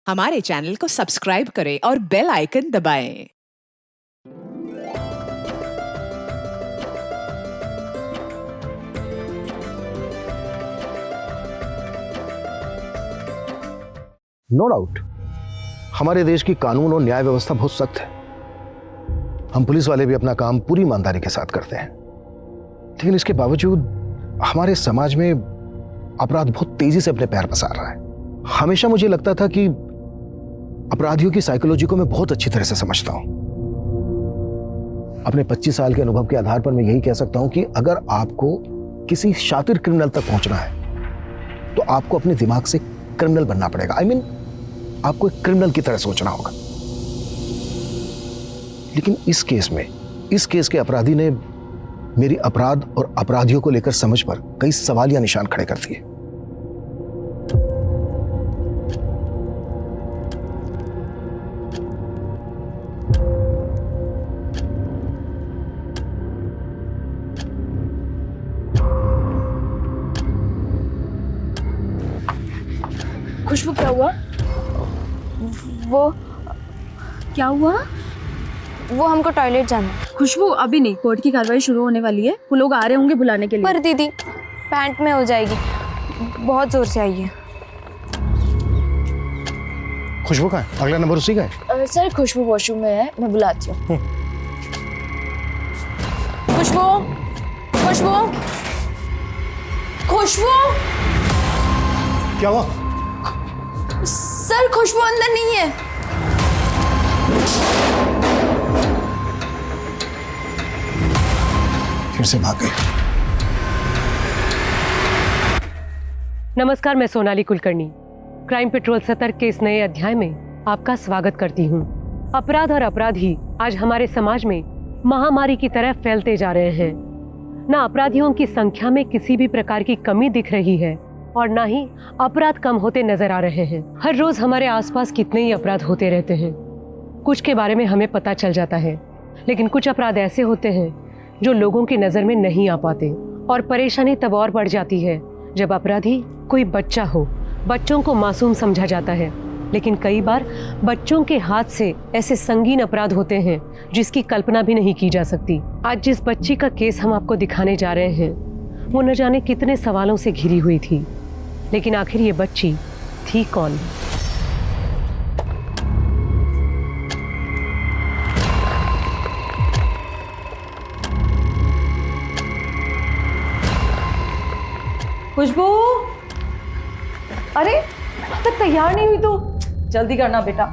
हमारे चैनल को सब्सक्राइब करें और बेल आइकन दबाएं। नो डाउट हमारे देश की कानून और न्याय व्यवस्था बहुत सख्त है। हम पुलिस वाले भी अपना काम पूरी ईमानदारी के साथ करते हैं, लेकिन इसके बावजूद हमारे समाज में अपराध बहुत तेजी से अपने पैर पसार रहा है। हमेशा मुझे लगता था कि अपराधियों की साइकोलॉजी को मैं बहुत अच्छी तरह से समझता हूं। अपने 25 साल के अनुभव के आधार पर मैं यही कह सकता हूं कि अगर आपको किसी शातिर क्रिमिनल तक पहुंचना है तो आपको अपने दिमाग से क्रिमिनल बनना पड़ेगा। I mean, आपको एक क्रिमिनल की तरह सोचना होगा। लेकिन इस केस के अपराधी ने मेरी अपराध और अपराधियों को लेकर समझ पर कई सवाल या निशान खड़े कर दिए। खुशबू, क्या हुआ? वो क्या हुआ? वो हमको टॉयलेट जाना है। खुशबू, अभी नहीं, कोर्ट की कार्रवाई शुरू होने वाली है। वो लोग आ रहे होंगे बुलाने के लिए। पर दीदी पैंट में हो जाएगी, बहुत जोर से आई है। खुशबू कहाँ है? अगला नंबर उसी का है। सर, खुशबू वॉशरूम में है, मैं बुलाती हूँ। खुशबू, खुशबू, खुशबू। क्या हुआ? सर, खुशबू अंदर नहीं है। फिर से भाग गई। नमस्कार, मैं सोनाली कुलकर्णी क्राइम पेट्रोल सतर्क के इस नए अध्याय में आपका स्वागत करती हूँ। अपराध और अपराधी आज हमारे समाज में महामारी की तरह फैलते जा रहे हैं। ना अपराधियों की संख्या में किसी भी प्रकार की कमी दिख रही है और ना ही अपराध कम होते नजर आ रहे हैं। हर रोज हमारे आसपास कितने ही अपराध होते रहते हैं। कुछ के बारे में हमें पता चल जाता है, लेकिन कुछ अपराध ऐसे होते हैं जो लोगों की नजर में नहीं आ पाते। और परेशानी तब और बढ़ जाती है जब अपराधी कोई बच्चा हो। बच्चों को मासूम समझा जाता है, लेकिन कई बार बच्चों के हाथ से ऐसे संगीन अपराध होते हैं जिसकी कल्पना भी नहीं की जा सकती। आज जिस बच्ची का केस हम आपको दिखाने जा रहे हैं वो न जाने कितने सवालों से घिरी हुई थी, लेकिन आखिर ये बच्ची थी कौन? खुशबू, अरे अब तक तैयार नहीं हुई तो जल्दी करना बेटा।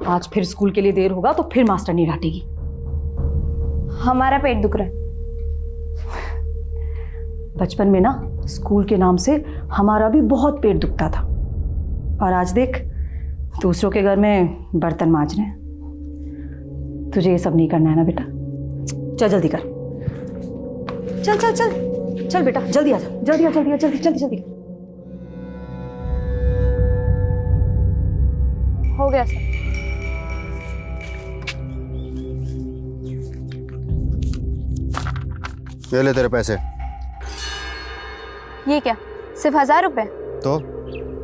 आज फिर स्कूल के लिए देर होगा तो फिर मास्टर नहीं डांटेगी। हमारा पेट दुख रहा है। बचपन में ना स्कूल के नाम से हमारा भी बहुत पेट दुखता था, और आज देख दूसरों के घर में बर्तन मांज रहे हैं। तुझे ये सब नहीं करना है ना बेटा। चल जल्दी कर, चल चल चल चल बेटा, जल्दी आ जा, जल्दी आ, जल्दी आ, जल्दी जल्दी जल्दी। हो गया सर। ये ले तेरे पैसे। ये क्या, सिर्फ 1000 रुपए? तो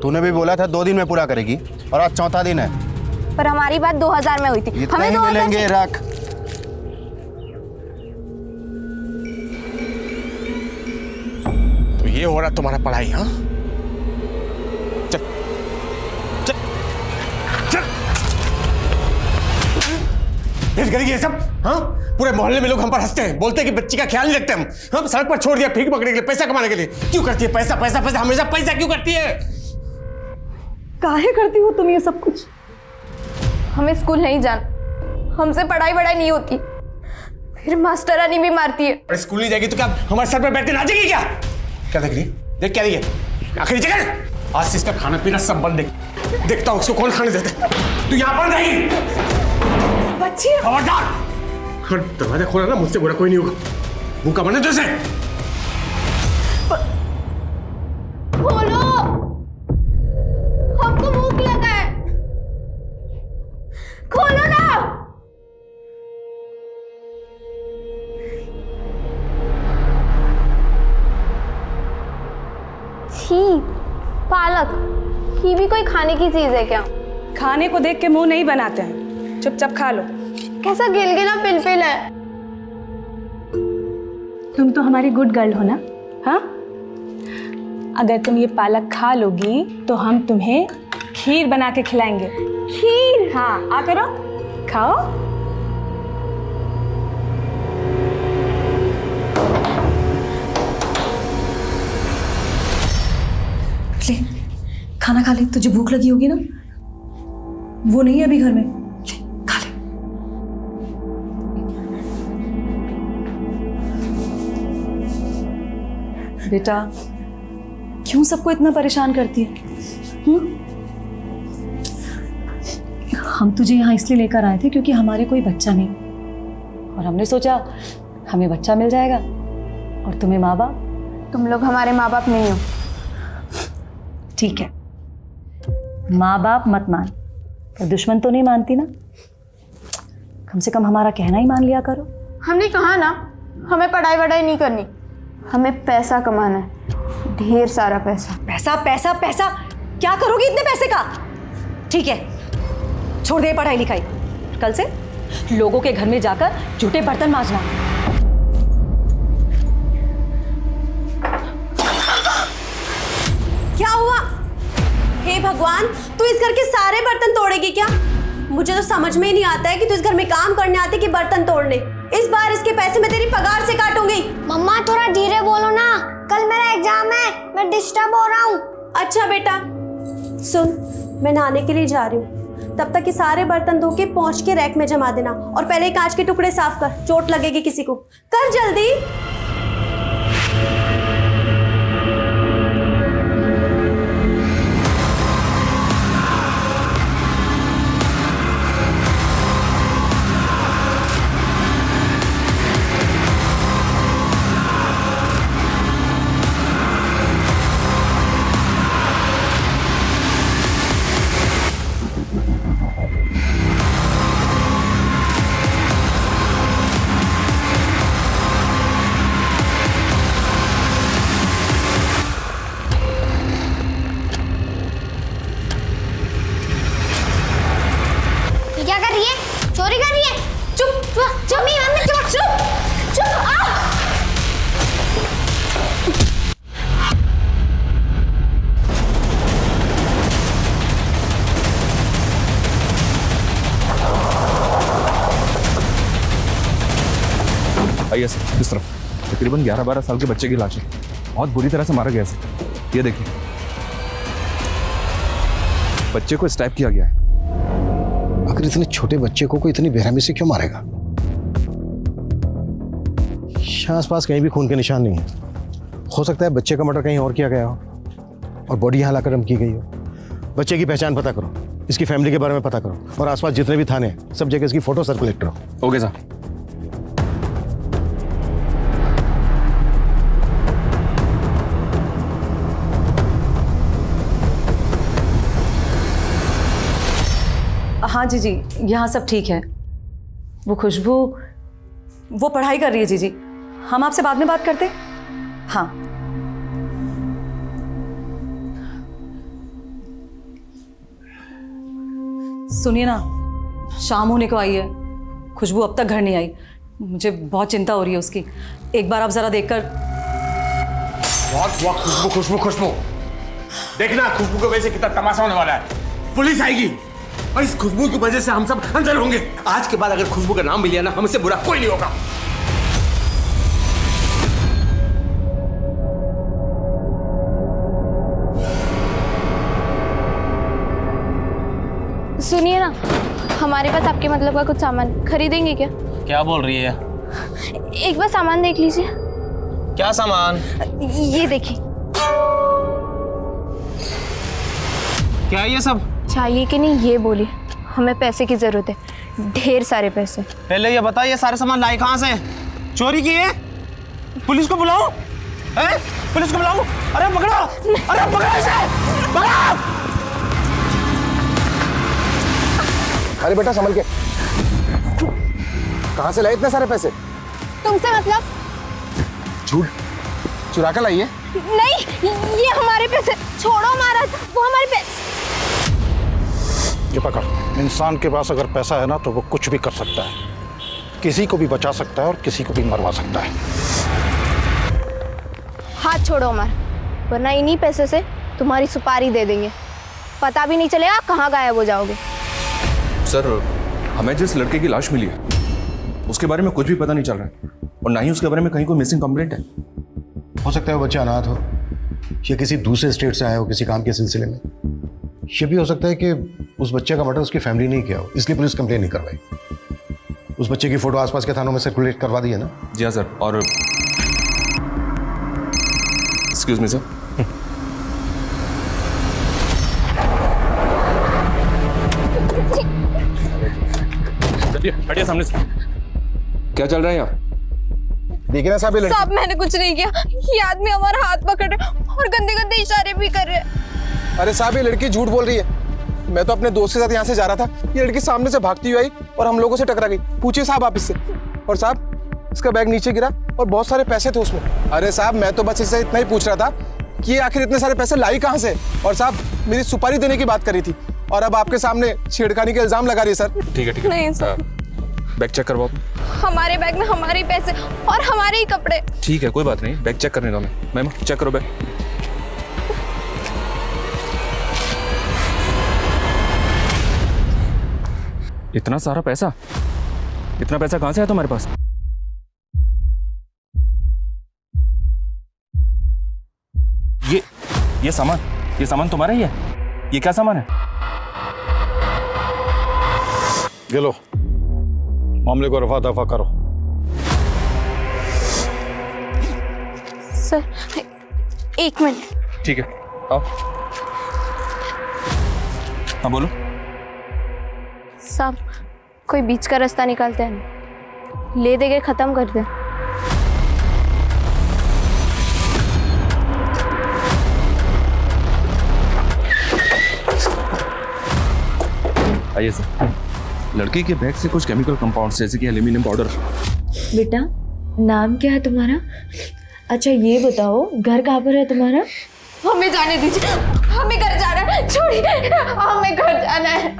तूने भी बोला था 2 दिन में पूरा करेगी, और आज चौथा दिन है। पर हमारी बात 2000 में हुई थी। इतने ही मिलेंगे, रख। तो ये हो रहा तुम्हारा पढ़ाई? हाँ, चल चल चल। फिर करेगी ये सब? हाँ, पूरे मोहल्ले में लोग हम पर हंसते हैं, बोलते हैं कि बच्ची का ख्याल नहीं रखते हम सड़क पर छोड़ दिया भीख मांगने के लिए, पैसा कमाने के लिए। क्यों करती है? पैसा पैसा पैसा, हमेशा पैसा क्यों करती है? काहे करती हो तुम ये सब कुछ? हमें स्कूल नहीं जाना, हमसे पढ़ाई वढ़ाई नहीं होती, फिर मास्टरानी भी मारती है। और स्कूल नहीं जाएगी तो क्या हमारे सर पे बैठ के नाचेगी? क्या क्या देख रही है? देख क्या रही है? आखिरी जगह आज से इसका खाना पीना सब बंद। देखता हूँ उसको कौन खाने देता है। तू यहाँ पर नहीं। बच्ची, खबरदार! दरवाजा खोला ना, मुझसे बुरा कोई नहीं होगा। भूखा बने जैसे। खोलो, हमको भूख लगा है। खोलो ना। छी, पालक, ये भी कोई खाने की चीज है क्या? खाने को देख के मुंह नहीं बनाते हैं, चुपचाप खा लो। कैसा गिलगिला पिलपिल है। तुम तो हमारी गुड गर्ल हो ना? हाँ, अगर तुम ये पालक खा लोगी तो हम तुम्हें खीर बना के खिलाएंगे। खीर? हाँ, आ करो, खाओ। ले, खाना खा ले, तुझे भूख लगी होगी ना? वो नहीं है अभी घर में, ले, खा ले। बेटा, क्यों सबको इतना परेशान करती है? हम तुझे यहाँ इसलिए लेकर आए थे क्योंकि हमारे कोई बच्चा नहीं, और हमने सोचा हमें बच्चा मिल जाएगा और तुम्हें माँ बाप। तुम लोग हमारे माँ बाप नहीं हो। ठीक है, माँ बाप मत मान, पर दुश्मन तो नहीं मानती ना? कम से कम हमारा कहना ही मान लिया करो। हमने कहा ना, हमें पढ़ाई वढ़ाई नहीं करनी, हमें पैसा कमाना है, ढेर सारा पैसा। पैसा पैसा पैसा, क्या करोगी इतने पैसे का? ठीक है, छोड़ दे पढ़ाई लिखाई, कल से लोगों के घर में जाकर झूठे बर्तन मांजना। क्या हुआ? हे भगवान, तू इस घर के सारे बर्तन तोड़ेगी क्या? मुझे तो समझ में ही नहीं आता है कि तू इस घर में काम करने आती कि बर्तन तोड़ने। इस बार इसके पैसे मैं तेरी पगार से काटूंगी। मम्मा थोड़ा धीरे बोलो ना, कल मेरा एग्जाम है, मैं डिस्टर्ब हो रहा हूँ। अच्छा बेटा सुन, मैं नहाने के लिए जा रही हूँ, तब तक ये सारे बर्तन धो के पहुंच के रैक में जमा देना, और पहले कांच के टुकड़े साफ कर, चोट लगेगी किसी को। कर जल्दी। क्या कर रही है? चोरी कर रही है? चुप चुप मम्मी मम्मी चुप चुप चुप। आइए सर, इस तरफ। तकरीबन 11-12 साल के बच्चे की लाश है, बहुत बुरी तरह से मारा गया सर। ये देखिए, बच्चे को स्टैब किया गया है। आखिर इतने छोटे बच्चे को कोई इतनी बेरहमी से क्यों मारेगा? आसपास कहीं भी खून के निशान नहीं है। हो सकता है बच्चे का मर्डर कहीं और किया गया हो और बॉडी यहाँ लाकर डंप की गई हो। बच्चे की पहचान पता करो, इसकी फैमिली के बारे में पता करो, और आसपास जितने भी थाने हैं सब जगह इसकी फोटो सर्कुलेट करो। Okay sir. हाँ जी जी, यहाँ सब ठीक है। वो खुशबू, वो पढ़ाई कर रही है। जी जी, हम आपसे बाद में बात करते। हाँ, सुनिए ना, शाम होने को आई है, खुशबू अब तक घर नहीं आई। मुझे बहुत चिंता हो रही है उसकी। एक बार आप जरा देखकर। बहुत हुआ खुशबू खुशबू खुशबू। देखना खुशबू की वजह से कितना तमाशा होने वाला है। पुलिस आएगी और इस खुशबू की वजह से हम सब अंदर होंगे। आज के बाद अगर खुशबू का नाम भी लिया ना, हमसे बुरा कोई नहीं होगा। सुनिए ना, हमारे पास आपके मतलब का कुछ सामान खरीदेंगे क्या? क्या बोल रही है? एक बार सामान देख लीजिए। क्या सामान? ये देखिए। क्या ये सब चाहिए कि नहीं ये बोलिए, हमें पैसे की जरूरत है, ढेर सारे पैसे। पहले ये बताओ, ये सारे सामान लाए कहाँ से? चोरी की है? पुलिस को बुलाओ। पुलिस को बुलाओ। अरे पकड़ो, अरे पकड़ो इसे, पकड़ो। अरे बेटा संभल के, कहां से लाए इतने सारे पैसे? तुमसे मतलब? झूठ, चुरा कर लाइए। नहीं, ये हमारे पैसे। छोड़ो हमारा, वो हमारे पैसे। ये पकड़। इंसान के पास अगर पैसा है ना तो वो कुछ भी कर सकता है, किसी को भी बचा सकता है और किसी को भी मरवा सकता है। हाथ छोड़ो अमर, वरना इन्हीं पैसे से तुम्हारी सुपारी दे देंगे, पता भी नहीं चलेगा कहाँ गायब हो जाओगे। सर, हमें जिस लड़के की लाश मिली है उसके बारे में कुछ भी पता नहीं चल रहा है, और ना ही उसके बारे में कहीं कोई मिसिंग कंप्लेंट है। हो सकता है वो बच्चा अनाथ हो, या किसी दूसरे स्टेट से आया हो किसी काम के सिलसिले में। ये भी हो सकता है कि उस बच्चे का मर्डर उसकी फैमिली नहीं किया हो, इसलिए पुलिस कंप्लेन नहीं करवाई। उस बच्चे की फोटो आसपास के थानों में सर्कुलेट करवा दी है ना? जी हाँ सर। और एक्सक्यूज मी सर, हटिए सामने से। क्या चल रहा है यहाँ? देखिए ना साहब, ये लड़की। साहब मैंने कुछ नहीं किया, ये आदमी हमारा हाथ पकड़ रहे और गंदे गंदे इशारे भी कर रहे हैं। अरे साहब, ये लड़की झूठ बोल रही है। मैं तो अपने दोस्त के साथ यहाँ से जा रहा था, ये लड़की सामने से भागती हुई आई और हम लोगों से टकरा गई। पूछिए साहब आप इससे। और साहब, इसका बैग नीचे गिरा और बहुत सारे पैसे थे उसमें। अरे साहब, मैं तो बस इससे इतना ही पूछ रहा था कि ये आखिर इतने सारे पैसे लाई कहाँ से। और साहब, मेरी सुपारी देने की बात करी थी और अब आपके सामने छेड़खानी का इल्जाम लगा रही है सर। ठीक है ठीक है। नहीं सर, बैग चेक करवाओ। हमारे बैग में हमारे ही पैसे और हमारे ही कपड़े। ठीक है, कोई बात नहीं, बैग चेक करने दो हमें। मैम चेक करो बैग। इतना सारा पैसा? इतना पैसा कहां से आया तुम्हारे पास? ये सामान तुम्हारा ही है? ये क्या सामान है? ये लो, मामले को रफा दफा करो। सर, एक मिनट। ठीक है, आओ। हाँ बोलो। साहब, कोई बीच का रास्ता निकालते हैं, ले दे के खत्म कर दे। आइए सर। लड़की के बैग से कुछ केमिकल कंपाउंड्स जैसे कि एल्यूमिनियम पाउडर। बेटा, नाम क्या है तुम्हारा? अच्छा ये बताओ, घर कहाँ पर है तुम्हारा? हमें जाने दीजिए, हमें घर जाना है। छोड़िए, हमें घर जाना है।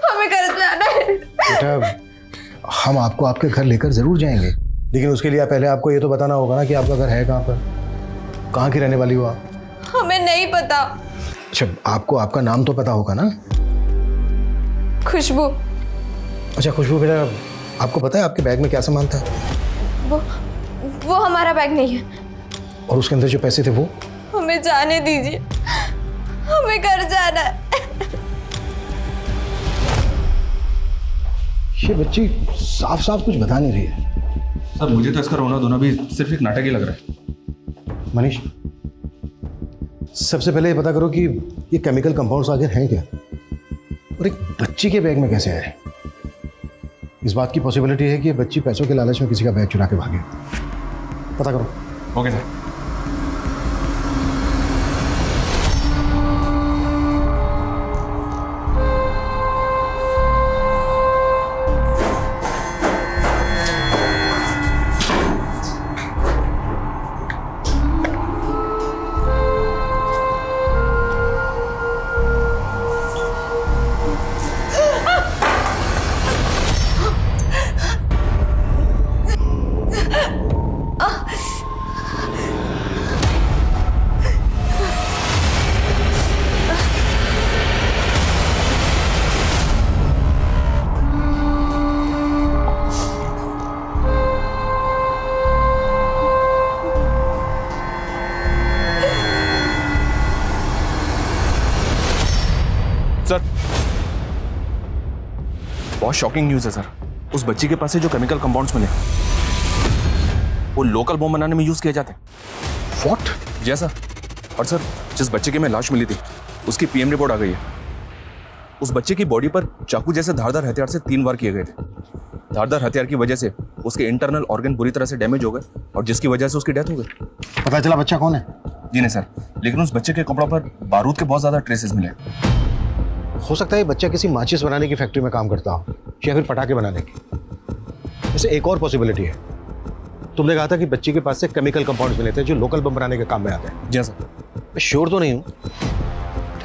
हमें घर जाना है। बेटा, हम आपको आपके घर लेकर जरूर जाएंगे, लेकिन उसके लिए पहले आपको ये तो बताना होगा ना कि आपका घर है कहाँ पर, कहाँ की रहने वाली हो आप? हमें नहीं पता। अच्छा, आपको आपका नाम तो पता होगा ना? खुशबू। अच्छा खुशबू बेटा, आपको पता है आपके बैग में क्या सामान था? वो हमारा बैग नहीं है। और उसके अंदर जो पैसे थे वो? हमें जाने दीजिए, हमें घर जाना है। ये बच्ची साफ साफ कुछ बता नहीं रही है। सर, मुझे तो इसका रोना धोना भी सिर्फ एक नाटक ही लग रहा है। मनीष, सबसे पहले ये पता करो कि ये केमिकल कंपाउंड्स आखिर हैं क्या, और एक बच्ची के बैग में कैसे आए। इस बात की पॉसिबिलिटी है कि ये बच्ची पैसों के लालच में किसी का बैग चुरा के भागे। पता करो। Okay sir. सर, बहुत शॉकिंग न्यूज़ है सर। उस बच्ची के पास से जो केमिकल कंपाउंड्स मिले वो लोकल बम बनाने में यूज किए जाते हैं। व्हाट? जी सर। और सर, जिस बच्चे की में लाश मिली थी उसकी पीएम रिपोर्ट आ गई है। उस बच्चे की बॉडी पर चाकू जैसे धारदार हथियार से 3 वार किए गए थे। धारदार हथियार की वजह से उसके इंटरनल ऑर्गन बुरी तरह से डैमेज हो गए और जिसकी वजह से उसकी डेथ हो गई। पता चला बच्चा कौन है? जी नहीं सर, लेकिन उस बच्चे के कपड़ों पर बारूद के बहुत ज्यादा ट्रेसेस मिले। हो सकता है बच्चा किसी माचिस बनाने की फैक्ट्री में काम करता हो या फिर पटाखे बनाने की। वैसे एक और पॉसिबिलिटी है, तुमने कहा था कि बच्ची के पास से केमिकल कंपाउंड्स मिले थे जो लोकल बम बनाने के काम में आते हैं। जी सर। मैं श्योर तो नहीं हूँ,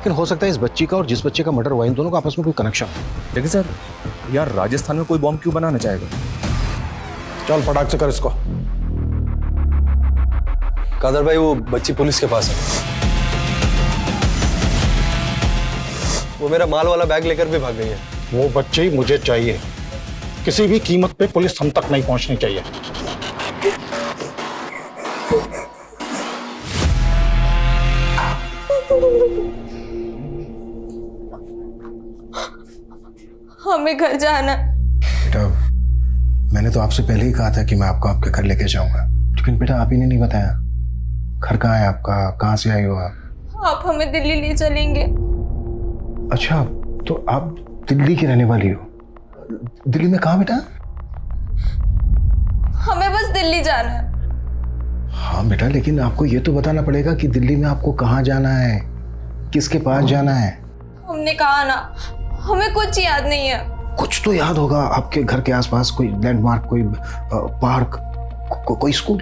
लेकिन हो सकता है इस बच्ची का और जिस बच्चे का मर्डर हुआ इन दोनों का आपस में कोई कनेक्शन हो। लेकिन सर यार राजस्थान में कोई बॉम्ब क्यों बनाना चाहेगा? चल फटाक से कर इसको। कादर भाई वो बच्ची पुलिस के पास है। वो मेरा माल वाला बैग लेकर भी भाग गई है। वो बच्ची मुझे चाहिए, किसी भी कीमत पे पुलिस हम तक नहीं पहुंचनी चाहिए। हमें घर जाना। बेटा मैंने तो आपसे पहले ही कहा था कि मैं आपको आपके घर लेके जाऊंगा, लेकिन बेटा आप ही ने नहीं बताया घर कहाँ है आपका, कहाँ से आई हो आप? आप हमें दिल्ली ले चलेंगे। अच्छा तो आप दिल्ली की रहने वाली हो? दिल्ली में कहाँ बेटा? हमें बस दिल्ली जाना है। हाँ बेटा लेकिन आपको ये तो बताना पड़ेगा कि दिल्ली में आपको कहाँ जाना है, किसके पास जाना है। हमने कहा ना हमें कुछ याद नहीं है। कुछ तो याद होगा आपके घर के आसपास, कोई लैंडमार्क, कोई पार्क, कोई स्कूल।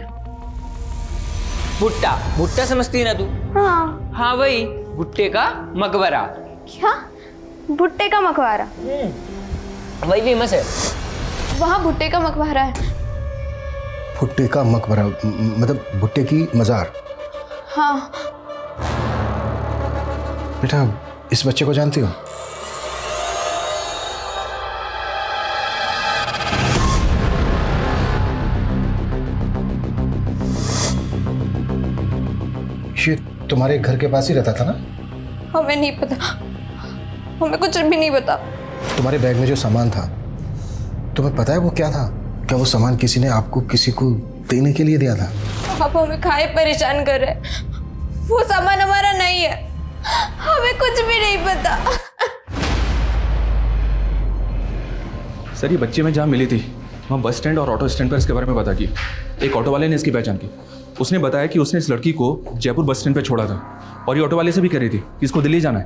भुट्टा भुट्टा समझती है ना तू? हाँ हाँ वही भुट्टे का मकबरा। क्या? भुट्टे का मकबरा? वही फेमस है। वहाँ भुट्टे का मकबरा है। भुट्टे का मकबरा मतलब भुट्टे की मजार? हाँ। बेटा इस बच्चे को जानती हो? ये तुम्हारे घर के पास ही रहता था ना? हमें नहीं पता, हमें कुछ भी नहीं पता। तुम्हारे बैग में जो सामान था तुम्हें पता है वो क्या था? क्या वो सामान किसी ने आपको किसी को देने के लिए दिया था? आप हमें खाए परेशान कर रहे, वो सामान हमारा नहीं है, हमें कुछ भी नहीं पता। सर ये बच्ची में जहाँ मिली थी वहाँ बस स्टैंड और ऑटो स्टैंड पर इसके बारे में पता की। एक ऑटो वाले ने इसकी पहचान की। उसने बताया कि उसने इस लड़की को जयपुर बस स्टैंड पर छोड़ा था और ये ऑटो वाले से भी कह रही थी कि इसको दिल्ली जाना है।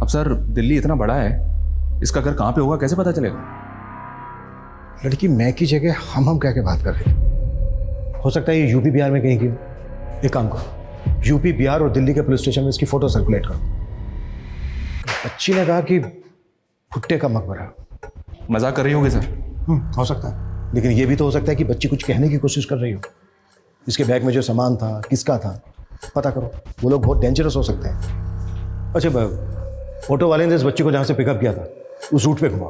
अब सर दिल्ली इतना बड़ा है, इसका घर कहाँ पे होगा कैसे पता चलेगा? लड़की मैं की जगह हम कह के बात कर रही। हो सकता है ये यूपी बिहार में कहीं की हो। एक काम करो, यूपी बिहार और दिल्ली के पुलिस स्टेशन में इसकी फोटो सर्कुलेट करो। बच्ची ने कहा कि भुट्टे का मकबरा। मजाक कर रही होगी सर? हो सकता है, लेकिन ये भी तो हो सकता है कि बच्ची कुछ कहने की कोशिश कर रही हो। इसके बैग में जो सामान था किसका था पता करो, वो लोग बहुत डेंजरस हो सकते हैं। अच्छा ऑटो वाले ने इस बच्ची को जहाँ से पिकअप किया था उस रूट पे घुमा,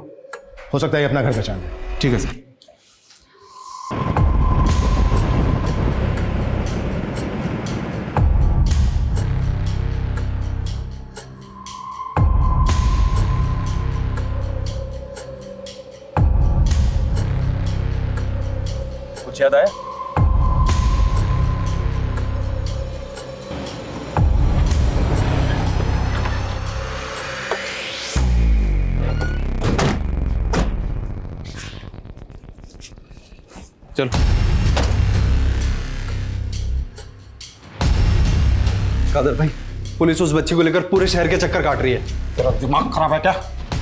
हो सकता है अपना घर पहचान ले। ठीक है सर। कुछ याद आया? चलो कादर भाई पुलिस उस बच्ची को लेकर पूरे शहर के चक्कर काट रही है। तेरा दिमाग खराब है क्या?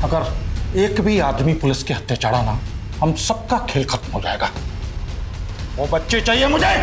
अगर एक भी आदमी पुलिस के हत्थे चढ़ा ना हम सबका खेल खत्म हो जाएगा। वो बच्चे चाहिए मुझे।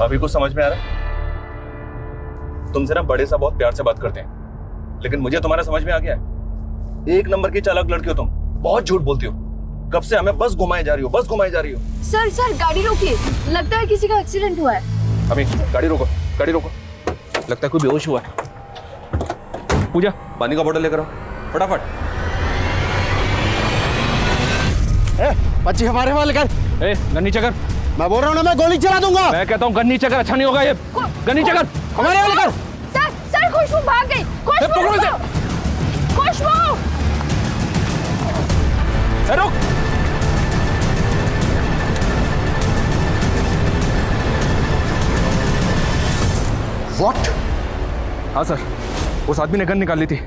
अभी कुछ समझ में आ रहा है? तुमसे ना बड़े सा बहुत प्यार से बात करते हैं, लेकिन मुझे तुम्हारा समझ में आ गया है। एक नंबर की चालाक लड़की हो तुम, बहुत झूठ बोलती हो। कब से हमें बस घुमाए जा रही हो, बस घुमाए जा रही हो। सर सर गाड़ी रोकिए, लगता है किसी का एक्सीडेंट हुआ है। अभी गाड़ी रोको, गाड़ी रोको। लगता है कोई बेहोश हुआ है। पूजा पानी का बोतल लेकर आओ फटाफट। बच्ची हमारे वाले कर। गन नीचे कर। मैं बोल रहा हूँ ना मैं गोली चला दूंगा। मैं कहता हूँ गन नीचे कर, अच्छा नहीं होगा ये। गन नीचे कर, हमारे वाले कर। सर सर खुशबू भाग गई। खुशबू खुशबू रुक। व्हाट? हाँ सर, उस आदमी ने गन निकाल ली थी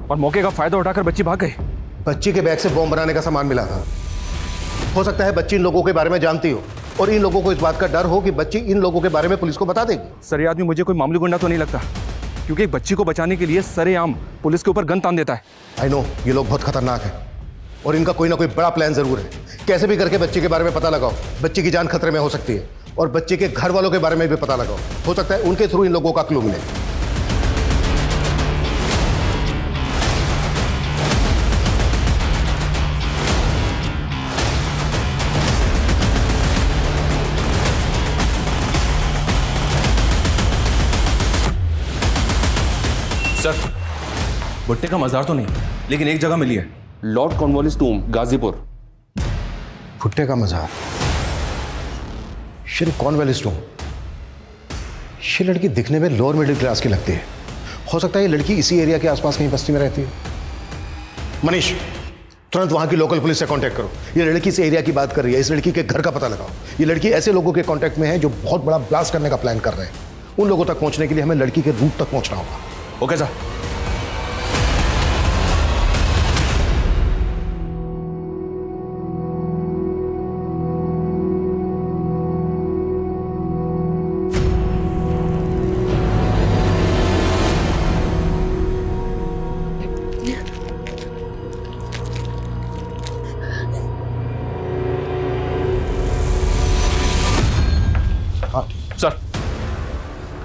और मौके का फायदा उठाकर बच्ची भाग गई। बच्ची के बैग से बॉम्ब बनाने का सामान मिला था। हो सकता है बच्ची इन लोगों के बारे में जानती हो और इन लोगों को इस बात का डर हो कि बच्ची इन लोगों के बारे में पुलिस को बता देगी। सर, ये आदमी मुझे कोई मामूली गुंडा तो नहीं लगता, क्योंकि एक बच्ची को बचाने के लिए सरेआम पुलिस के ऊपर गन तान देता है। आई नो, ये लोग बहुत खतरनाक हैं और इनका कोई ना कोई बड़ा प्लान जरूर है। कैसे भी करके बच्ची के बारे में पता लगाओ। बच्ची की जान खतरे में हो सकती है और बच्चे के घर वालों के बारे में भी पता लगाओ। हो सकता है उनके थ्रू इन लोगों का क्लू मिले। सर, भुट्टे का मजार तो नहीं, लेकिन एक जगह मिली है, लॉर्ड कॉर्नवालिस टूम, गाजीपुर। भुट्टे का मजार, श्री कॉर्नवालिस टूम। ये लड़की दिखने में लोअर मिडिल क्लास की लगती है। हो सकता है ये लड़की इसी एरिया के आसपास कहीं बस्ती में रहती है। मनीष, तुरंत वहां की लोकल पुलिस से कांटेक्ट करो। ये लड़की इस एरिया की बात कर रही है, इस लड़की के घर का पता लगाओ। ये लड़की ऐसे लोगों के कांटेक्ट में है जो बहुत बड़ा ब्लास्ट करने का प्लान कर रहे हैं। उन लोगों तक पहुंचने के लिए हमें लड़की के रूट तक पहुंचना होगा। Okay sir.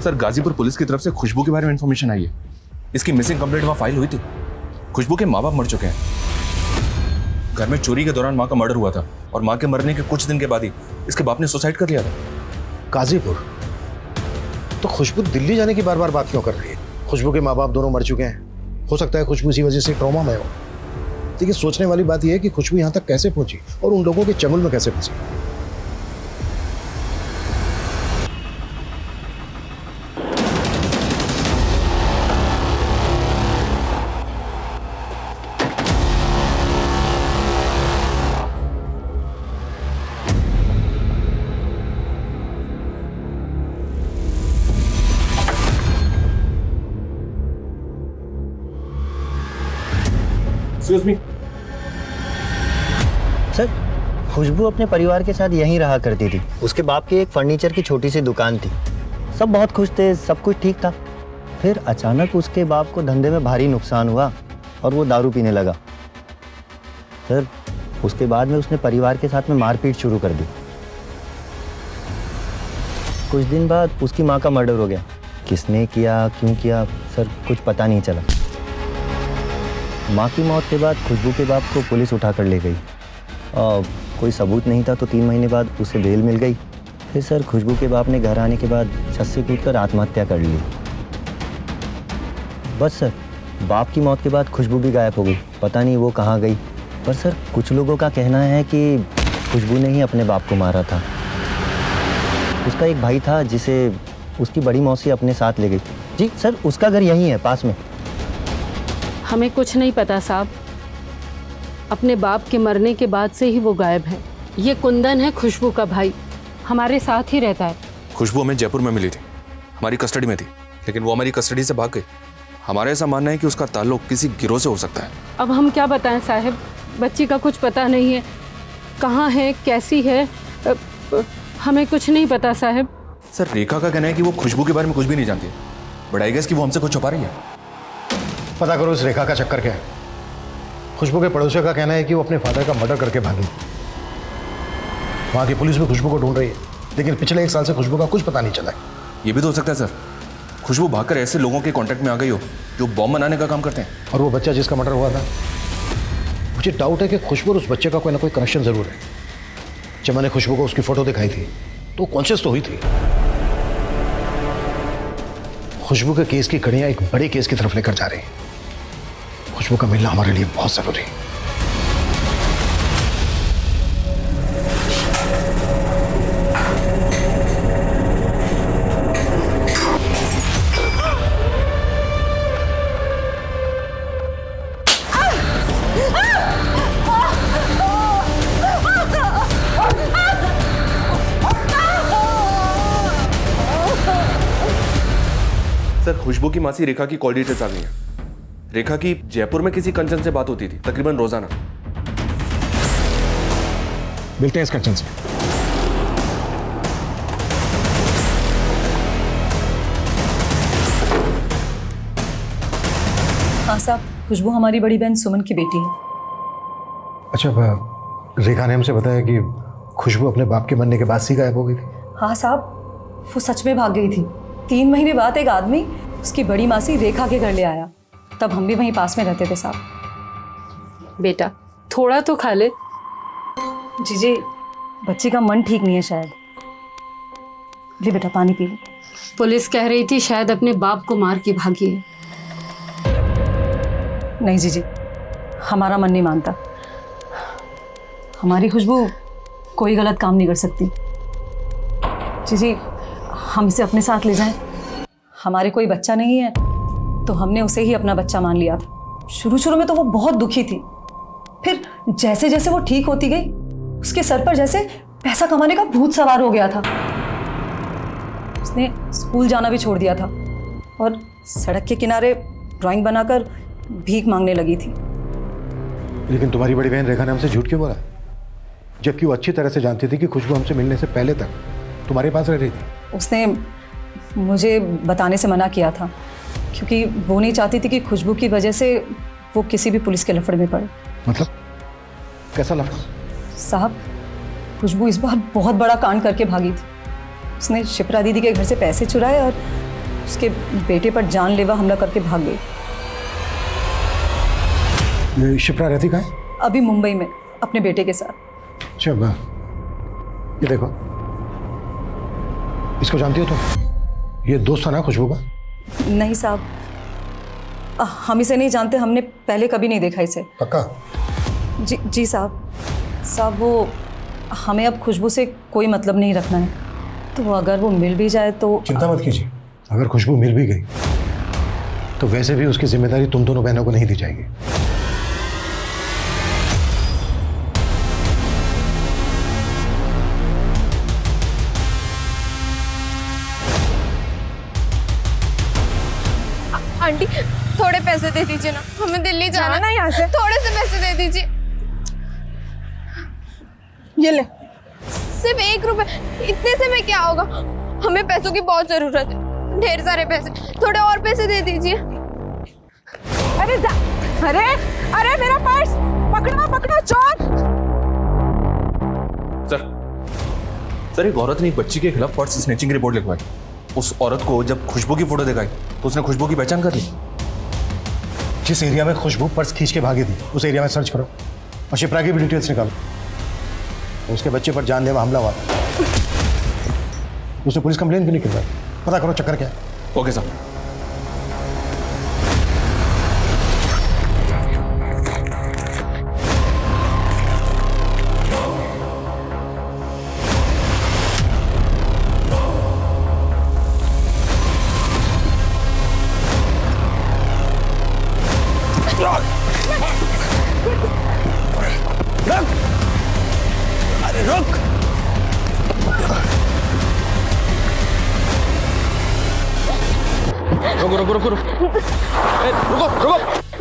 Sir, Ghazipur police की तरफ से खुशबू के बारे में इंफॉर्मेशन आई है। इसकी मिसिंग कंप्लेंट वहां फाइल हुई थी। खुशबू के माँ बाप मर चुके हैं। घर में चोरी के दौरान माँ का मर्डर हुआ था और माँ के मरने के कुछ दिन के बाद ही इसके बाप ने सुसाइड कर लिया था। गाजीपुर? तो खुशबू दिल्ली जाने की बार बार बात क्यों कर रही है? खुशबू के माँ बाप दोनों मर चुके हैं। हो सकता है खुशबू इसी वजह से ट्रॉमा में हो। लेकिन सोचने वाली बात यह है कि खुशबू यहाँ तक कैसे पहुंची और उन लोगों के चंगुल में कैसे फंसी। सर, खुशबू अपने परिवार के साथ यहीं रहा करती थी। उसके बाप की एक फर्नीचर की छोटी सी दुकान थी। सब बहुत खुश थे, सब कुछ ठीक था। फिर अचानक उसके बाप को धंधे में भारी नुकसान हुआ और वो दारू पीने लगा। सर, उसके बाद में उसने परिवार के साथ में मारपीट शुरू कर दी। कुछ दिन बाद उसकी माँ का मर्डर हो गया। किसने किया, क्यों किया, सर कुछ पता नहीं चला। माँ की मौत के बाद खुशबू के बाप को पुलिस उठा कर ले गई। कोई सबूत नहीं था तो 3 महीने बाद उसे बेल मिल गई। फिर सर खुशबू के बाप ने घर आने के बाद छत से कूदकर आत्महत्या कर ली। बस सर, बाप की मौत के बाद खुशबू भी गायब हो गई। पता नहीं वो कहाँ गई। पर सर कुछ लोगों का कहना है कि खुशबू ने ही अपने बाप को मारा था। उसका एक भाई था जिसे उसकी बड़ी मौसी अपने साथ ले गई। जी सर, उसका घर यहीं है पास में। हमें कुछ नहीं पता साहब। अपने बाप के मरने के बाद से ही वो गायब है। ये कुंदन है खुशबू का भाई, हमारे साथ ही रहता है। खुशबू हमें जयपुर में मिली थी, हमारी कस्टडी में थी, लेकिन वो हमारी कस्टडी से भाग गई। हमारा ऐसा मानना है कि उसका ताल्लुक किसी गिरोह से हो सकता है। अब हम क्या बताएं साहब, बच्ची का कुछ पता नहीं है, कहाँ है, कैसी है, हमें कुछ नहीं पता साहब। सर, रेखा का कहना है कि वो खुशबू के बारे में कुछ भी नहीं जानती, बट आई गेस कि वो हमसे कुछ छुपा रही है। पता करो इस रेखा का चक्कर क्या है। खुशबू के पड़ोसियों का कहना है कि वो अपने फादर का मर्डर करके भागी। वहाँ की पुलिस भी खुशबू को ढूंढ रही है, लेकिन पिछले 1 साल से खुशबू का कुछ पता नहीं चला है। ये भी तो हो सकता है सर, खुशबू भागकर ऐसे लोगों के कांटेक्ट में आ गई हो जो बॉम्ब बनाने का काम करते हैं। और वो बच्चा जिसका मर्डर हुआ था, मुझे डाउट है कि खुशबू और उस बच्चे का कोई ना कोई कनेक्शन जरूर है। जब मैंने खुशबू को उसकी फोटो दिखाई थी तो कॉन्शियस तो हुई थी। खुशबू के केस की कड़ियां एक बड़े केस की तरफ लेकर जा रही हैं। खुशबू का मिलना हमारे लिए बहुत जरूरी है। सर, खुशबू की मासी रेखा की कॉल डिटेल्स आ गई हैं। रेखा की जयपुर में किसी कंचन से बात होती थी, तकरीबन रोजाना। मिलते हैं इस कंचन से। हाँ साहब, खुशबू हमारी बड़ी बहन सुमन की बेटी है। अच्छा, रेखा ने हमसे बताया कि खुशबू अपने बाप के मरने के बाद से गायब हो गई थी। हाँ साहब, वो सच में भाग गई थी। 3 महीने बाद एक आदमी उसकी बड़ी मासी रेखा के घर ले आया, तब हम भी वहीं पास में रहते थे साहब। बेटा थोड़ा तो खा ले। जीजी, बच्ची का मन ठीक नहीं है शायद। ले बेटा पानी पी ले। पुलिस कह रही थी शायद अपने बाप को मार के भागी है। नहीं जीजी, हमारा मन नहीं मानता। हमारी खुशबू कोई गलत काम नहीं कर सकती। जीजी, हम इसे अपने साथ ले जाएं। हमारे कोई बच्चा नहीं है तो हमने उसे ही अपना बच्चा मान लिया था। शुरू में तो वो बहुत दुखी थी, फिर जैसे जैसे वो ठीक होती गई उसके सर पर जैसे पैसा कमाने का भूत सवार हो गया था। उसने स्कूल जाना भी छोड़ दिया था और सड़क के किनारे ड्राइंग बनाकर भीख मांगने लगी थी। लेकिन तुम्हारी बड़ी बहन रेखा ने हमसे झूठ क्यों बोला, जबकि वो अच्छी तरह से जानती थी कि खुशबू हमसे मिलने से पहले तक तुम्हारे पास रह रही थी। उसने मुझे बताने से मना किया था क्योंकि वो नहीं चाहती थी कि खुशबू की वजह से वो किसी भी पुलिस के लफड़े में पड़े। मतलब कैसा लफड़ा? साहब, खुशबू इस बार बहुत बड़ा कांड करके भागी थी। उसने शिप्रा दीदी के घर से पैसे चुराए और उसके बेटे पर जानलेवा हमला करके भाग गई। शिप्रा रहती कहाँ है? अभी मुंबई में अपने बेटे के साथ। अच्छा, ये देखो, इसको जानती हो तुम? ये दोस्त था ना खुशबू का? नहीं साहब, हम इसे नहीं जानते। हमने पहले कभी नहीं देखा इसे। पक्का? जी साहब, वो हमें अब खुशबू से कोई मतलब नहीं रखना है, तो अगर वो मिल भी जाए तो। चिंता मत कीजिए, अगर खुशबू मिल भी गई तो वैसे भी उसकी जिम्मेदारी तुम दोनों बहनों को नहीं दी जाएगी। आंटी थोड़े पैसे दे दीजिए ना, हमें दिल्ली जाना है यहाँ से। थोड़े से पैसे दे दीजिए। ये ले। सिर्फ 1 रुपए, इतने से में क्या होगा? हमें पैसों की बहुत जरूरत है, ढेर सारे पैसे। थोड़े और पैसे दे दीजिए। अरे जा, अरे मेरा पर्स पकड़ो चोर। सर एक औरत ने एक बच्ची के खिलाफ पर्स स्नैचिंग की रिपोर्ट लिखवाई। उस औरत को जब खुशबू की फोटो दिखाई तो उसने खुशबू की पहचान कर ली। जिस एरिया में खुशबू पर्स खींच के भागी थी उस एरिया में सर्च करो और शिप्रा की भी डिटेल्स निकालो। उसके बच्चे पर जानलेवा हमला हुआ था, उसने पुलिस कंप्लेन क्यों नहीं करवाई? पता करो चक्कर क्या है। Okay sir.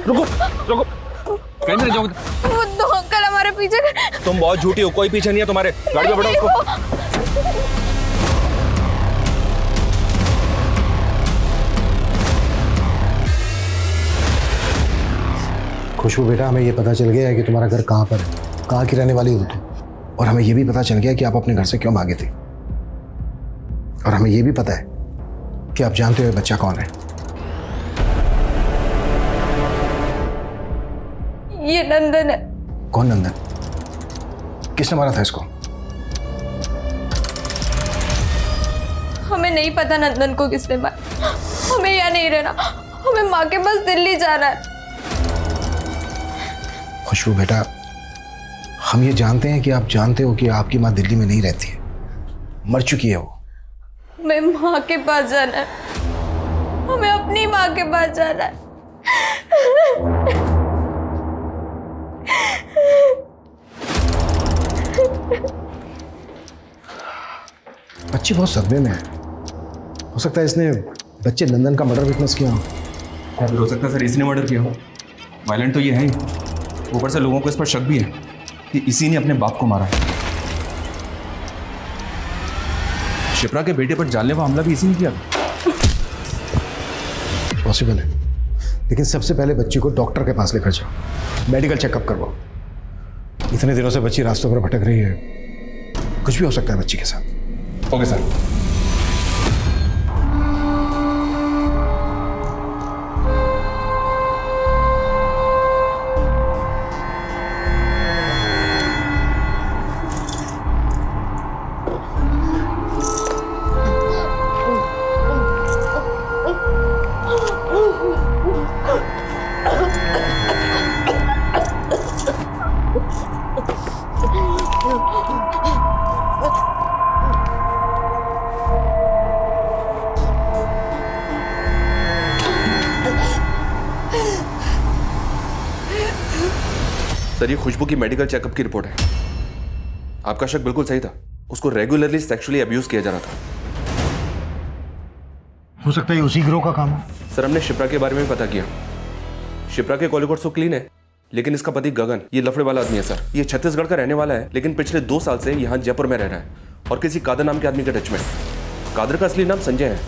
रुको कहीं नहीं जाओगे। वो 2 अंकल हमारे पीछे। तुम बहुत झूठी हो, कोई पीछे नहीं है तुम्हारे। गाड़ी में बैठो उसको। खुशबू बेटा, हमें ये पता चल गया है कि तुम्हारा घर कहाँ पर है, कहाँ की रहने वाली हो तुम, और हमें ये भी पता चल गया कि आप अपने घर से क्यों भागे थे, और हमें ये भी पता है कि आप जानते हो ये बच्चा कौन है। ये नंदन है। कौन नंदन? किसने मारा था इसको? हमें नहीं पता नंदन को किसने मारा। हमें यहाँ नहीं रहना, हमें माँ के पास दिल्ली जाना है। खुशबू बेटा, हम ये जानते हैं कि आप जानते हो कि आपकी माँ दिल्ली में नहीं रहती है, मर चुकी है वो। हमें माँ के पास जाना है, हमें अपनी माँ के पास जाना है। बच्ची बहुत सदमे में है। हो सकता है इसने बच्चे नंदन का मर्डर विटनेस किया हो। क्या फिर हो सकता है सर इसी ने मर्डर किया हो? वायलेंट तो ये है ही, ऊपर से लोगों को इस पर शक भी है कि इसी ने अपने बाप को मारा है। शिप्रा के बेटे पर जानलेवा हमला भी इसी ने किया। पॉसिबल है, लेकिन सबसे पहले बच्ची को डॉक्टर के पास लेकर जाओ, मेडिकल चेकअप करवाओ। इतने दिनों से बच्ची रास्तों पर भटक रही है, कुछ भी हो सकता है बच्ची के साथ। Okay sir. सर, ये खुशबू की मेडिकल चेकअप की रिपोर्ट है। आपका शक बिल्कुल सही था, उसको रेगुलरली सेक्सुअली अब्यूज किया जा रहा था। हो सकता है उसी गिरोह का काम है। सर, हमने शिप्रा के बारे में भी पता किया। शिप्रा के कॉलिकोट तो क्लीन है, लेकिन इसका पति गगन ये लफड़े वाला आदमी है सर। ये छत्तीसगढ़ का रहने वाला है, लेकिन पिछले 2 साल से यहाँ जयपुर में रह रहा है और किसी कादर नाम के आदमी के टच में। कादर का असली नाम संजय है।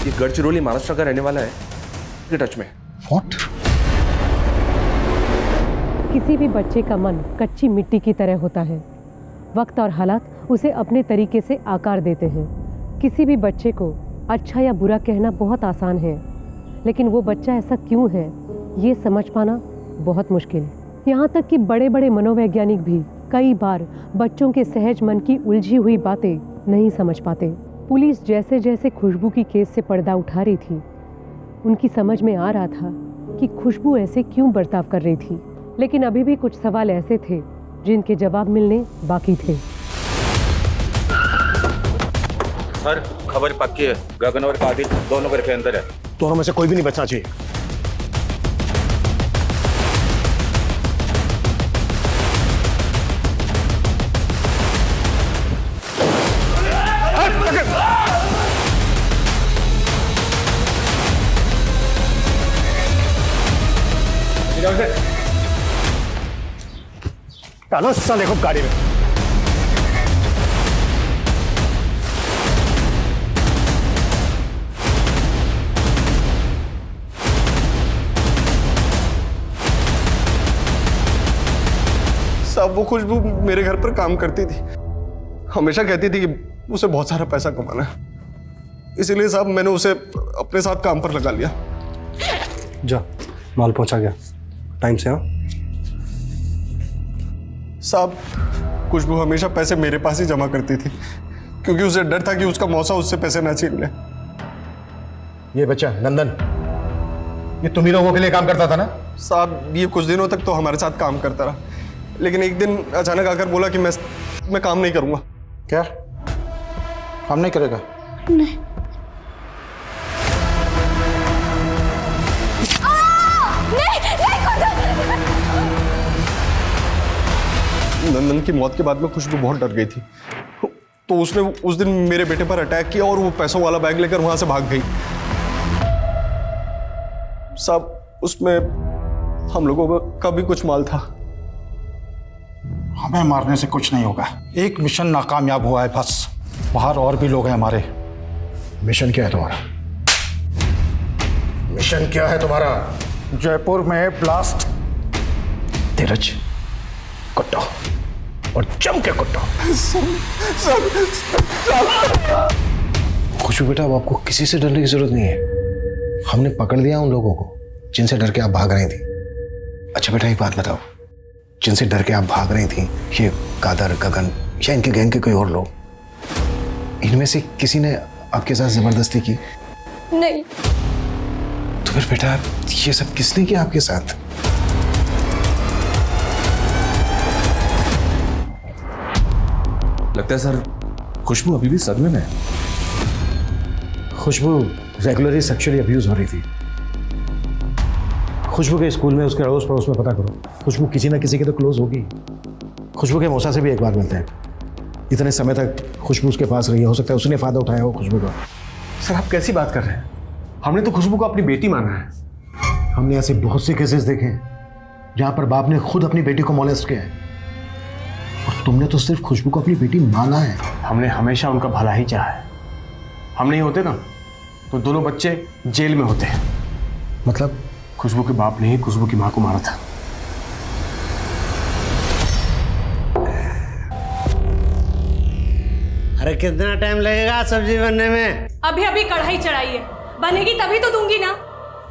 ये गढ़चिरौली महाराष्ट्र का रहने वाला है, के टच में। What? किसी भी बच्चे का मन कच्ची मिट्टी की तरह होता है। वक्त और हालात उसे अपने तरीके से आकार देते हैं। किसी भी बच्चे को अच्छा या बुरा कहना बहुत आसान है, लेकिन वो बच्चा ऐसा क्यों है ये समझ पाना बहुत मुश्किल। यहाँ तक कि बड़े बड़े मनोवैज्ञानिक भी कई बार बच्चों के सहज मन की उलझी हुई बातें नहीं समझ पाते। पुलिस जैसे जैसे खुशबू की केस से पर्दा उठा रही थी, उनकी समझ में आ रहा था कि खुशबू ऐसे क्यों बर्ताव कर रही थी, लेकिन अभी भी कुछ सवाल ऐसे थे जिनके जवाब मिलने बाकी थे। सर, खबर पक्की है, गगन और कादिर दोनों घर के अंदर है। दोनों में से कोई भी नहीं बचना चाहिए। डालो साले को गाड़ी में। साहब, वो खुशबू मेरे घर पर काम करती थी। हमेशा कहती थी कि उसे बहुत सारा पैसा कमाना है, इसीलिए साहब मैंने उसे अपने साथ काम पर लगा लिया। जा, माल पहुंचा गया टाइम से। हाँ साहब, खुशबू हमेशा पैसे मेरे पास ही जमा करती थी, क्योंकि उसे डर था कि उसका मौसा उससे पैसे ना छीन ले। ये बच्चा नंदन, ये तुम ही लोगों के लिए काम करता था ना? साहब, ये कुछ दिनों तक तो हमारे साथ काम करता रहा, लेकिन एक दिन अचानक आकर बोला कि मैं काम नहीं करूंगा। क्या काम नहीं करेगा? नहीं। नंदन की मौत के बाद में खुशबू बहुत डर गई थी, तो उसने उस दिन मेरे बेटे पर अटैक किया और वो पैसों वाला बैग लेकर वहां से भाग गई। साहब, उसमें हम लोगों का भी कुछ माल था। हमें मारने से कुछ नहीं होगा। एक मिशन नाकामयाब हुआ है बस, बाहर और भी लोग हैं हमारे। मिशन क्या है तुम्हारा? मिशन क्या है तुम्हारा? जयपुर में ब्लास्ट। धीरज, कुट्टो और जम के कुट्टो। खुशबू बेटा, अब आपको किसी से डरने की जरूरत नहीं है। हमने पकड़ लिया उन लोगों को जिनसे डर के आप भाग रही थी। अच्छा बेटा, एक बात बताओ, जिनसे डर के आप भाग रही थी, ये कादर, गगन या इनके गैंग के कोई और लोग, इनमें से किसी ने आपके साथ जबरदस्ती की? नहीं। तो फिर बेटा ये सब किसने किया आपके साथ? लगता है सर खुशबू अभी भी सदमे में है। खुशबू रेगुलरली सेक्सुअली अब्यूज हो रही थी। खुशबू के स्कूल में, उसके अड़ोस पड़ोस में पता करो। खुशबू किसी ना किसी के तो क्लोज होगी। खुशबू के मौसा से भी एक बार मिलते हैं। इतने समय तक खुशबू उसके पास रही है, हो सकता है उसने फायदा उठाया हो खुशबू का। सर, आप कैसी बात कर रहे हैं? हमने तो खुशबू को अपनी बेटी माना है। हमने ऐसे बहुत से केसेस देखे हैं जहां पर बाप ने खुद अपनी बेटी को मोलेस्ट किया है, और तुमने तो सिर्फ खुशबू को अपनी बेटी माना है। हमने हमेशा उनका भला ही चाहा है। हम नहीं होते ना तो दोनों बच्चे जेल में होते हैं। मतलब खुशबू के बाप ने ही खुशबू की मां को मारा था। अरे कितना टाइम लगेगा सब्जी बनने में? अभी अभी कढ़ाई चढ़ाई है, बनेगी तभी तो दूंगी ना।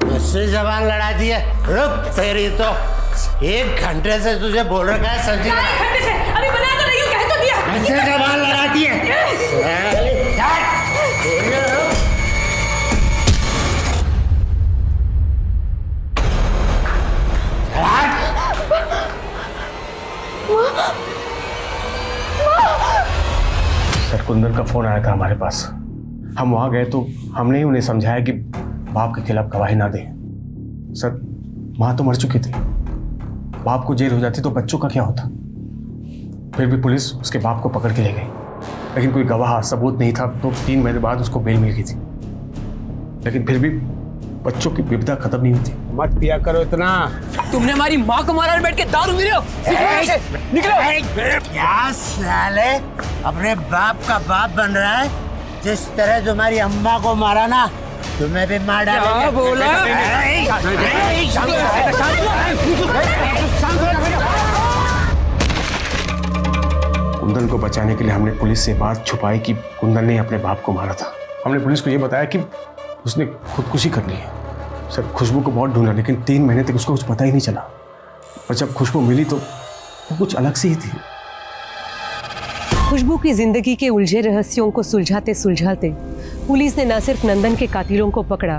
मुझसे जबान लड़ा दी है। रुक तेरी तो 1 घंटे से तुझे बोल रखा है सब्जी। 1 घंटे से अभी बना तो रही हूँ, कह तो दिया। मुझसे जबान लड़ाती है। सर कुंदन का फोन आया था हमारे पास। हम वहां गए तो हमने ही उन्हें समझाया कि बाप के खिलाफ गवाही ना दें। सर मां तो मर चुकी थी, बाप को जेल हो जाती तो बच्चों का क्या होता। फिर भी पुलिस उसके बाप को पकड़ के ले गई, लेकिन कोई गवाह सबूत नहीं था, तो 3 महीने बाद उसको बेल मिल गई थी। लेकिन फिर भी बच्चों की विपदा खत्म नहीं होती। मत पिया करो इतना। तुमने हमारी माँ को मारा और बैठ के दारू पी रहे हो। निकलो। क्या साले अपने बाप का बाप बन रहा है? जिस तरह तुम्हारी अम्मा को मारा ना, तुम्हें भी मार डालेंगे। क्या बोला? कुंदन को बचाने के लिए हमने पुलिस से बात छुपाई कि कुंदन ने अपने बाप को मारा था। हमने पुलिस को यह बताया कि उसने खुदकुशी कर ली है। सर खुशबू को बहुत ढूंढा, लेकिन 3 महीने तक उसको कुछ पता ही नहीं चला। और जब खुशबू मिली तो वो कुछ अलग सी ही थी। खुशबू की जिंदगी के उलझे रहस्यों को सुलझाते सुलझाते पुलिस ने न सिर्फ नंदन के कातिलों को पकड़ा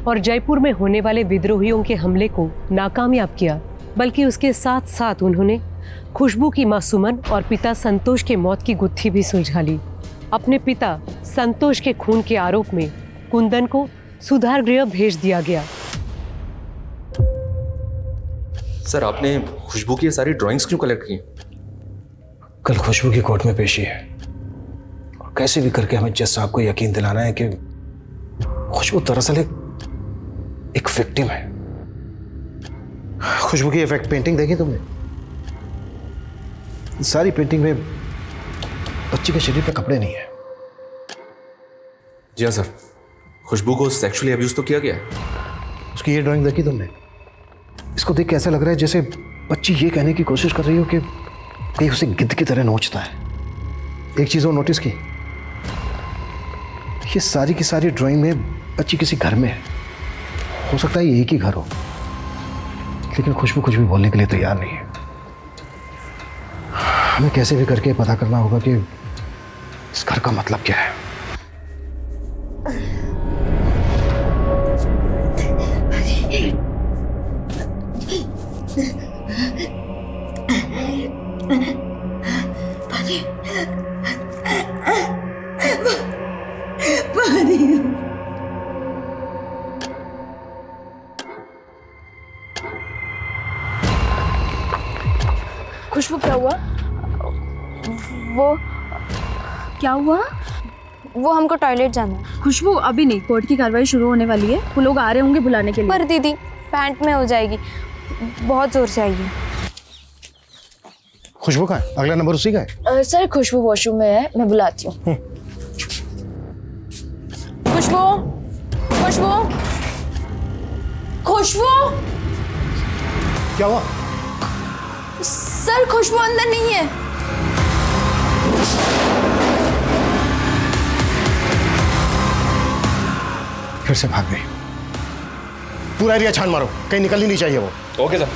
और जयपुर में होने वाले विद्रोहियों के हमले को नाकामयाब किया, बल्कि उसके साथ साथ उन्होंने खुशबू की मां सुमन और पिता संतोष के मौत की गुत्थी भी सुलझा ली। अपने पिता संतोष के खून के आरोप में कुंदन को सुधार गृह भेज दिया गया। सर आपने खुशबू की ये सारी ड्राइंग्स क्यों कलेक्ट की? कल खुशबू की कोर्ट में पेशी है, और कैसे भी करके हमें जज साहब को यकीन दिलाना है कि खुशबू दरअसल एक विक्टिम है। खुशबू की इफेक्ट पेंटिंग देखी तुमने? सारी पेंटिंग में बच्चे के शरीर पे कपड़े नहीं है। जी हाँ सर, खुशबू को सेक्सुअली अब्यूज तो किया गया। उसकी ये ड्राइंग देखी तुमने? इसको देख के ऐसा लग रहा है जैसे बच्ची ये कहने की कोशिश कर रही हो कि कहीं उसे गिद्ध की तरह नोचता है। एक चीज और नोटिस की, ये सारी की सारी ड्राइंग में बच्ची किसी घर में है। हो सकता है ये एक ही घर हो, लेकिन खुशबू कुछ भी बोलने के लिए तैयार नहीं है। हमें कैसे भी करके पता करना होगा कि इस घर का मतलब क्या है। खुशबू क्या हुआ? वो क्या हुआ? वो हमको टॉयलेट जाना है। खुशबू अभी नहीं, कोर्ट की कार्रवाई शुरू होने वाली है, वो लोग आ रहे होंगे बुलाने के लिए। पर दीदी पैंट में हो जाएगी, बहुत जोर से आएगी। खुशबू का है? अगला नंबर उसी का है। सर खुशबू वॉशरूम में है, मैं बुलाती हूँ। खुशबू, खुशबू, खुशबू। क्या हुआ? सर खुशबू अंदर नहीं है। फिर से भाग गई। पूरा एरिया छान मारो, कहीं निकलनी नहीं चाहिए वो। Okay sir.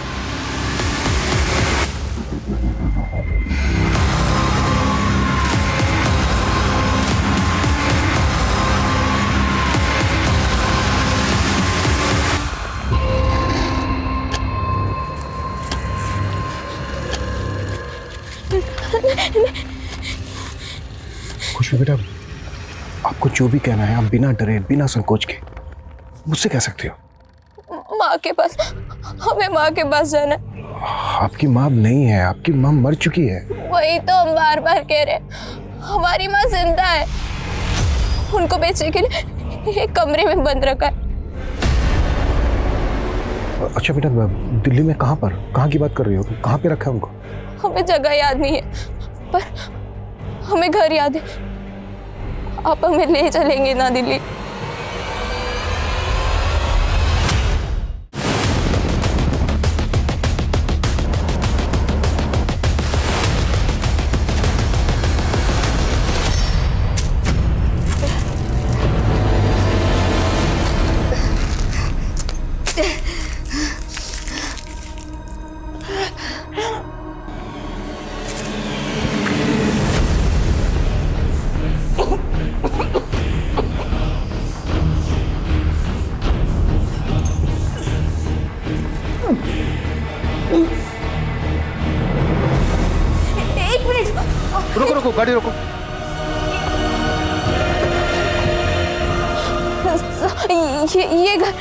खुशबू बेटा, आपको जो भी कहना है आप बिना डरे बिना संकोच के मुझसे कह सकते हो। माँ के पास, हमें माँ के पास जाना है। आपकी माँ नहीं है, आपकी माँ मर चुकी है। वही तो हम बार बार कह रहे हैं, हमारी माँ जिंदा है। उनको बेचने के लिए एक कमरे में बंद रखा है। अच्छा बेटा, दिल्ली में कहाँ की बात कर रही हो? कहाँ पे रखा है उनको? हमें जगह याद नहीं है, पर हमें घर याद है। आप हमें ले चलेंगे ना दिल्ली? रुको रुको, गाड़ी रोको। ये घर,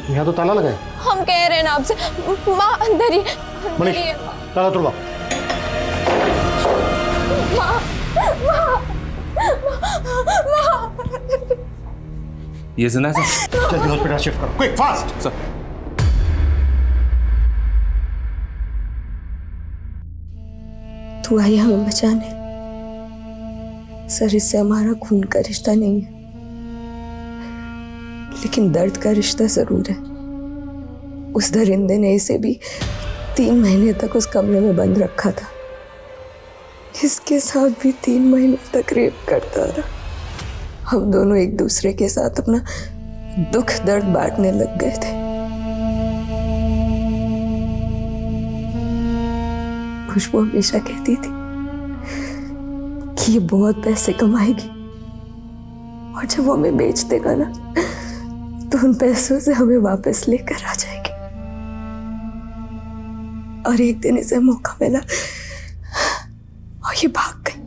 यहाँ तो ताला लगा है। हम कह रहे हैं ना आपसे, माँ अंदर ही मनीष, ताला तोड़वा। ये जिंदा है सर? जल्दी हॉस्पिटल शिफ्ट करो, क्विक फास्ट। सर तू आई हमें बचाने। सर, इससे हमारा खून का रिश्ता नहीं है, लेकिन दर्द का रिश्ता जरूर है। उस दरिंदे ने इसे भी 3 महीने तक उस कमरे में बंद रखा था। इसके साथ भी 3 महीने तक रेप करता रहा। हम दोनों एक दूसरे के साथ अपना दुख दर्द बांटने लग गए थे। खुशबू हमेशा कहती थी कि ये बहुत पैसे कमाएगी, और जब वो हमें बेच देगा ना, तो उन पैसों से हमें वापस लेकर आ जाएगी। और एक दिन इसे मौका मिला और ये भाग गई।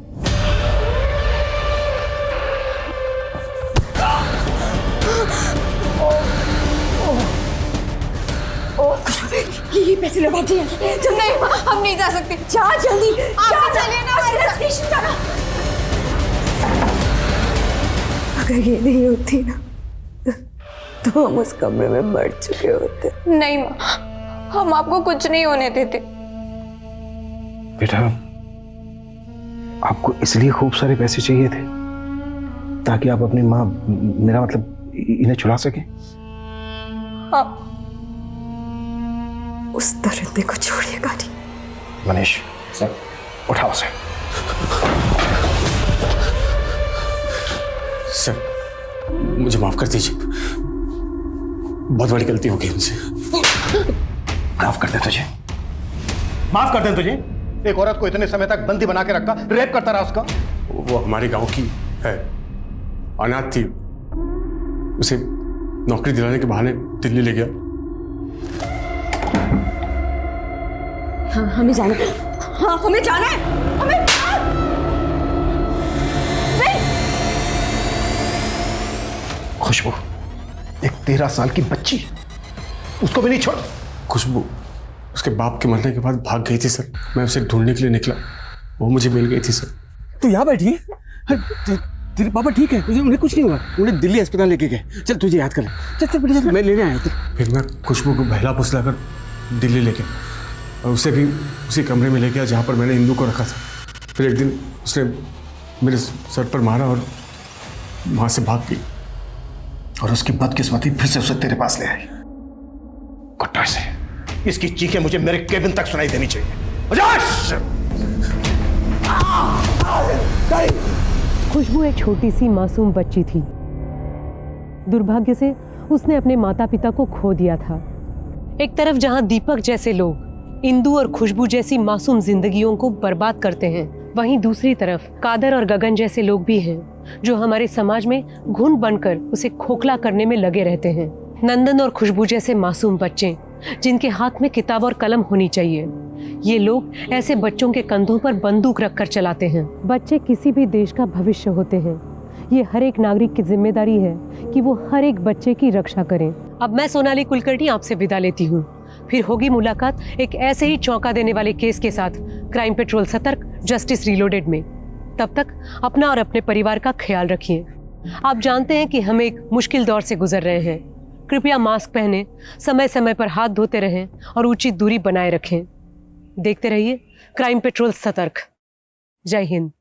ये पैसे लौटा दिए। नहीं, हम नहीं जा सकते। जा जल्दी, आप चलिए ना, स्टेशन जाना। अगर ये नहीं होती ना, तो हम उस कमरे में मर चुके होते। नहीं माँ, हम आपको कुछ नहीं होने देते। बेटा, आपको इसलिए खूब सारे पैसे चाहिए थे ताकि आप अपनी माँ, मेरा मतलब इन्हें छुड़ा सके? हाँ। उस दरिंदे को छोड़िएगा नहीं। मनीष सर, उठाओ उसे। सर, मुझे माफ कर दीजिए, बहुत बड़ी गलती हो गई उनसे। माफ कर दे तुझे, माफ कर दे तुझे। एक औरत को इतने समय तक बंदी बना के रखा, रेप करता रहा उसका। वो हमारे गांव की है, अनाथ थी। उसे नौकरी दिलाने के बहाने दिल्ली ले गया। हाँ, हमें जाना है। हाँ, हमें जाना है। हमें नहीं। खुशबू, एक 13 साल की बच्ची, उसको भी नहीं छोड़। खुशबू उसके बाप के मरने के बाद भाग गई थी सर। मैं उसे ढूंढने के लिए निकला, वो मुझे मिल गई थी सर। तू यहाँ बैठी है? तेरे पापा ठीक है? उन्हें कुछ नहीं हुआ? उन्हें दिल्ली अस्पताल लेके गए। चल तुझे याद कर ले। चल चल बेटा, चल, मैं लेने आया था। फिर मैं खुशबू को बहला फुसला कर दिल्ली ले गया और उसे भी उसी कमरे में ले गया जहाँ पर मैंने इंदू को रखा था। फिर एक दिन उसने मेरे सर पर मारा और वहाँ से भाग गई। और उसकी बदकिस्मती फिर से उसे तेरे पास ले आई। कुत्ता से इसकी चीखें मुझे मेरे केबिन तक सुनाई देनी चाहिए। खुशबू एक छोटी सी मासूम बच्ची थी। दुर्भाग्य से उसने अपने माता पिता को खो दिया था। एक तरफ जहां दीपक जैसे लोग इंदू और खुशबू जैसी मासूम जिंदगियों को बर्बाद करते हैं, वहीं दूसरी तरफ कादर और गगन जैसे लोग भी हैं जो हमारे समाज में घुन बनकर उसे खोखला करने में लगे रहते हैं। नंदन और खुशबू जैसे मासूम बच्चे जिनके हाथ में किताब और कलम होनी चाहिए, ये लोग ऐसे बच्चों के कंधों पर बंदूक रखकर चलाते हैं। बच्चे किसी भी देश का भविष्य होते हैं। ये हर एक नागरिक की जिम्मेदारी है कि वो हर एक बच्चे की रक्षा करें। अब मैं सोनाली कुलकर्णी आपसे विदा लेती हूँ। फिर होगी मुलाकात एक ऐसे ही चौंका देने वाले केस के साथ क्राइम पेट्रोल सतर्क, जस्टिस रीलोडेड में। तब तक अपना और अपने परिवार का ख्याल रखिए। आप जानते हैं कि हम एक मुश्किल दौर से गुजर रहे हैं। कृपया मास्क पहनें, समय समय पर हाथ धोते रहें और उचित दूरी बनाए रखें। देखते रहिए क्राइम पेट्रोल सतर्क। जय Hind.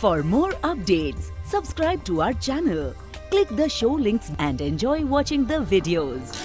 For more updates, subscribe to our channel, click the show links and enjoy watching the videos.